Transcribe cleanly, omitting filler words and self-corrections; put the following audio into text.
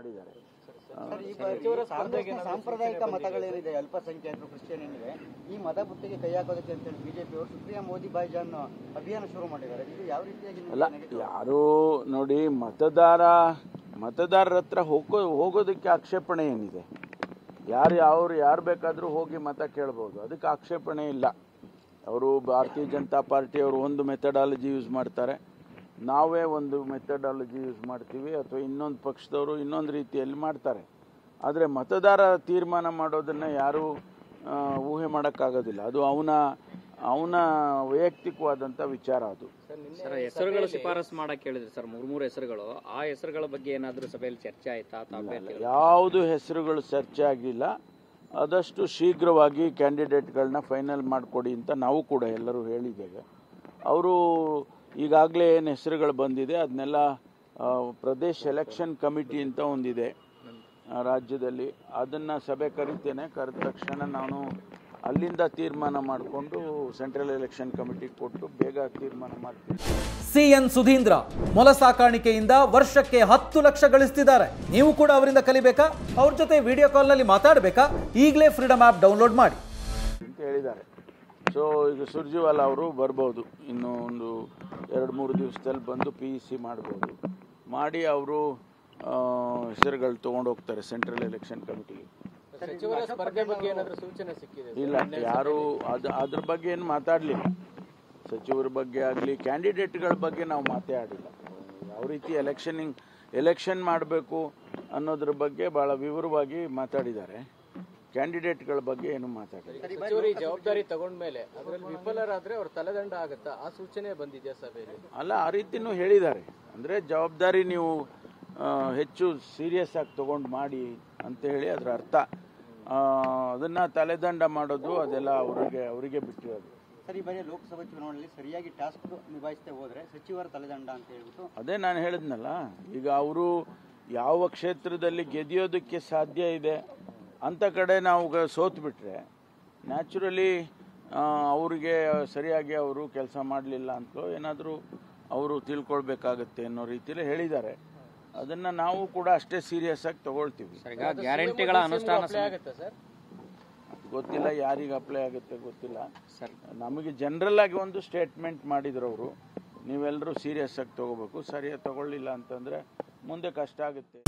ಮಾಡಿದ್ದಾರೆ. ಸಾಂಪ್ರದಾಯಿಕ ಮತಗಳೇನಿದೆ, ಅಲ್ಪಸಂಖ್ಯಾತರು, ಕ್ರಿಶ್ಚಿಯನ್ ಏನಿದೆ, ಈ ಮತ ಬುತ್ತಿಗೆ ಕೈ ಹಾಕೋದಕ್ಕೆ ಅಂತ ಹೇಳಿ ಬಿಜೆಪಿ ಅವರು ಸುಪ್ರಿಯಾ ಮೋದಿ ಬಾಯ್ಜಾನ್ ಅಭಿಯಾನ ಶುರು ಮಾಡಿದ್ದಾರೆ. ಇದು ಯಾವ ರೀತಿಯಾಗಿ ಅಲ್ಲ, ಯಾರು ನೋಡಿ, ಮತದಾರರ ಹತ್ರ ಹೋಗೋದಕ್ಕೆ ಆಕ್ಷೇಪಣೆ ಏನಿದೆ? ಯಾರು ಬೇಕಾದರೂ ಹೋಗಿ ಮತ ಕೇಳ್ಬೋದು, ಅದಕ್ಕೆ ಆಕ್ಷೇಪಣೆ ಇಲ್ಲ. ಅವರು ಭಾರತೀಯ ಜನತಾ ಪಾರ್ಟಿಯವರು ಒಂದು ಮೆಥಡಾಲಜಿ ಯೂಸ್ ಮಾಡ್ತಾರೆ, ನಾವೇ ಒಂದು ಮೆಥಡಾಲಜಿ ಯೂಸ್ ಮಾಡ್ತೀವಿ, ಅಥವಾ ಇನ್ನೊಂದು ಪಕ್ಷದವರು ಇನ್ನೊಂದು ರೀತಿಯಲ್ಲಿ ಮಾಡ್ತಾರೆ. ಆದರೆ ಮತದಾರ ತೀರ್ಮಾನ ಮಾಡೋದನ್ನು ಯಾರೂ ಊಹೆ ಮಾಡೋಕ್ಕಾಗೋದಿಲ್ಲ. ಅದು ಅವನ ವೈಯಕ್ತಿಕವಾದಂಥ ವಿಚಾರ. ಅದು ಸರ್, ಹೆಸರುಗಳು ಶಿಫಾರಸು ಮಾಡಕ್ಕೆ ಹೇಳಿದ್ರಿ ಸರ್, ಮೂರು ಹೆಸರುಗಳು. ಆ ಹೆಸರುಗಳ ಬಗ್ಗೆ ಏನಾದರೂ ಸಭೆಯಲ್ಲಿ ಚರ್ಚೆ ಆಯ್ತಾ? ಯಾವುದು ಹೆಸರುಗಳು ಚರ್ಚೆ ಆಗಿಲ್ಲ. ಆದಷ್ಟು ಶೀಘ್ರವಾಗಿ ಕ್ಯಾಂಡಿಡೇಟ್ಗಳನ್ನ ಫೈನಲ್ ಮಾಡಿಕೊಡಿ ಅಂತ ನಾವು ಕೂಡ ಎಲ್ಲರೂ ಹೇಳಿದ್ದೇವೆ. ಅವರು ಈಗಾಗಲೇ ಏನು ಹೆಸರುಗಳು ಬಂದಿದೆ ಅದನ್ನೆಲ್ಲ ಪ್ರದೇಶ್ ಎಲೆಕ್ಷನ್ ಕಮಿಟಿ ಅಂತ ಒಂದಿದೆ ರಾಜ್ಯದಲ್ಲಿ, ಅದನ್ನು ಸಭೆ ಕರಿತೇನೆ. ಕರೆದ ತಕ್ಷಣ ನಾನು ಅಲ್ಲಿಂದ ತೀರ್ಮಾನ ಮಾಡಿಕೊಂಡು ಸೆಂಟ್ರಲ್ ಎಲೆಕ್ಷನ್ ಕಮಿಟಿಗೆ ಕೊಟ್ಟು ಬೇಗ ತೀರ್ಮಾನ ಮಾಡ್ತೀನಿ. ಸಿಎನ್ ಸುಧೀಂದ್ರ ಮೊಲ ಸಾಕಾಣಿಕೆಯಿಂದ ವರ್ಷಕ್ಕೆ 10 ಲಕ್ಷ ಗಳಿಸ್ತಿದ್ದಾರೆ. ನೀವು ಕೂಡ ಅವರಿಂದ ಕಲಿಬೇಕಾ? ಅವ್ರ ಜೊತೆ ವಿಡಿಯೋ ಕಾಲ್ನಲ್ಲಿ ಮಾತಾಡಬೇಕಾ? ಈಗಲೇ ಫ್ರೀಡಮ್ ಆ್ಯಪ್ ಡೌನ್ಲೋಡ್ ಮಾಡಿ ಅಂತ ಹೇಳಿದ್ದಾರೆ. ಸೊ ಈಗ ಸುರ್ಜಿವಾಲಾ ಅವರು ಬರ್ಬೋದು, ಇನ್ನು ಒಂದು 2-3 ದಿವಸದಲ್ಲಿ ಬಂದು PEC ಮಾಡ್ಬೋದು. ಮಾಡಿ ಅವರು ಹೆಸರುಗಳು ತೊಗೊಂಡು ಹೋಗ್ತಾರೆ ಸೆಂಟ್ರಲ್ ಎಲೆಕ್ಷನ್ ಕಮಿಟಿಗೆ. ಇಲ್ಲ, ಯಾರು ಅದ್ರ ಬಗ್ಗೆ ಏನು ಮಾತಾಡಲಿಲ್ಲ. ಸಚಿವರ ಬಗ್ಗೆ ಆಗಲಿ ಕ್ಯಾಂಡಿಡೇಟ್ಗಳ ಬಗ್ಗೆ ನಾವು ಮಾತಾಡಿಲ್ಲ. ಯಾವ ರೀತಿ ಎಲೆಕ್ಷನ್ ಮಾಡಬೇಕು ಅನ್ನೋದ್ರ ಬಗ್ಗೆ ಭಾಳ ವಿವರವಾಗಿ ಮಾತಾಡಿದ್ದಾರೆ. ಕ್ಯಾಂಡಿಡೇಟ್ಗಳ ಬಗ್ಗೆ ಏನು ಮಾತಾಡಿಲ್ಲ. ಜವಾಬ್ದಾರಿ ತಗೊಂಡ್ಮೇಲೆ ಅದರಲ್ಲಿ ವಿಫಲರಾದ್ರೆ ಅವ್ರ ತಲೆದಂಡ ಆಗುತ್ತಾ? ಆ ಸೂಚನೆ ಬಂದಿದೆಯಾ ಸಭೆಯಲ್ಲಿ? ಅಲ್ಲ, ಆ ರೀತಿನೂ ಹೇಳಿದ್ದಾರೆ. ಅಂದರೆ ಜವಾಬ್ದಾರಿ ನೀವು ಹೆಚ್ಚು ಸೀರಿಯಸ್ ಆಗಿ ತಗೊಂಡು ಮಾಡಿ ಅಂತ ಹೇಳಿ ಅದರ ಅರ್ಥ. ಅದನ್ನು ತಲೆದಂಡ ಮಾಡೋದು ಅದೆಲ್ಲ ಅವರಿಗೆ ಬಿಟ್ಟಿರೋದು. ಸರ್, ಈ ಬಾರಿ ಲೋಕಸಭಾ ಚುನಾವಣೆಯಲ್ಲಿ ಸರಿಯಾಗಿ ಟಾಸ್ಕ್ ನಿಭಾಯಿಸದೆ ಹೋದರೆ ಸಚಿವರ ತಲೆದಂಡ ಅಂತ ಹೇಳ್ಬಿಟ್ಟು ಅದೇ ನಾನು ಹೇಳಿದ್ನಲ್ಲ. ಈಗ ಅವರು ಯಾವ ಕ್ಷೇತ್ರದಲ್ಲಿ ಗೆದಿಯೋದಕ್ಕೆ ಸಾಧ್ಯ ಇದೆ ಅಂಥ ಕಡೆ ನಾವು ಸೋತ್ಬಿಟ್ರೆ ನ್ಯಾಚುರಲಿ ಅವರಿಗೆ ಸರಿಯಾಗಿ ಅವರು ಕೆಲಸ ಮಾಡಲಿಲ್ಲ ಅಂತಲೋ ಏನಾದರೂ ಅವರು ತಿಳ್ಕೊಳ್ಬೇಕಾಗತ್ತೆ ಅನ್ನೋ ರೀತಿಯಲ್ಲಿ ಹೇಳಿದ್ದಾರೆ. ಅದನ್ನು ನಾವು ಕೂಡ ಅಷ್ಟೇ ಸೀರಿಯಸ್ ಆಗಿ ತಗೊಳ್ತೀವಿ. ಗ್ಯಾರಂಟಿಗಳ ಅನುಷ್ಠಾನ ಗೊತ್ತಿಲ್ಲ, ಯಾರಿಗೆ ಅಪ್ಲೈ ಆಗುತ್ತೆ ಗೊತ್ತಿಲ್ಲ ಸರ್. ನಮಗೆ ಜನರಲ್ ಆಗಿ ಒಂದು ಸ್ಟೇಟ್ಮೆಂಟ್ ಮಾಡಿದ್ರು ಅವರು, ನೀವೆಲ್ಲರೂ ಸೀರಿಯಸ್ ಆಗಿ ತಗೋಬೇಕು. ಸರಿಯಾಗಿ ತಗೊಳ್ಳಿಲ್ಲ ಅಂತಂದರೆ ಮುಂದೆ ಕಷ್ಟ ಆಗುತ್ತೆ.